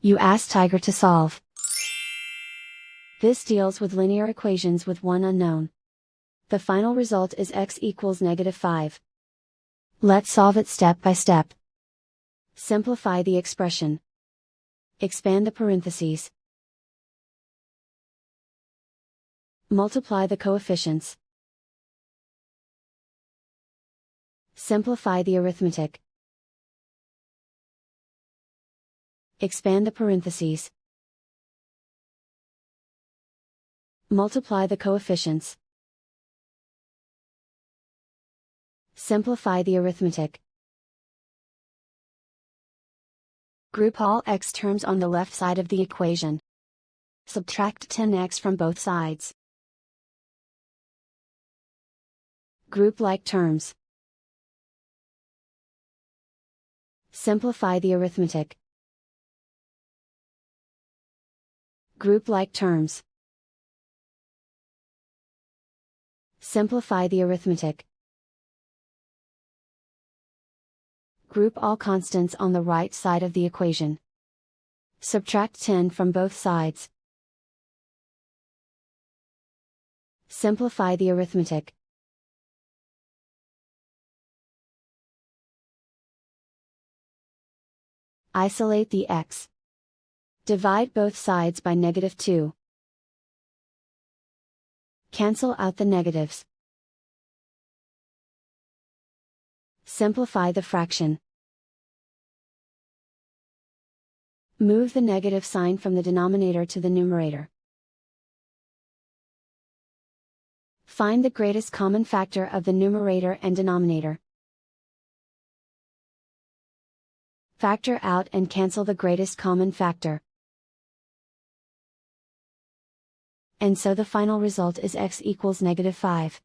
You ask Tiger to solve. This deals with linear equations with one unknown. The final result is x equals -5. Let's solve it step by step. Simplify the expression. Expand the parentheses. Multiply the coefficients. Simplify the arithmetic. Expand the parentheses. Multiply the coefficients. Simplify the arithmetic. Group all x terms on the left side of the equation. Subtract 10x from both sides. Group like terms. Simplify the arithmetic. Group like terms. Simplify the arithmetic. Group all constants on the right side of the equation. Subtract 10 from both sides. Simplify the arithmetic. Isolate the x. Divide both sides by -2. Cancel out the negatives. Simplify the fraction. Move the negative sign from the denominator to the numerator. Find the greatest common factor of the numerator and denominator. Factor out and cancel the greatest common factor. And so the final result is x equals -5.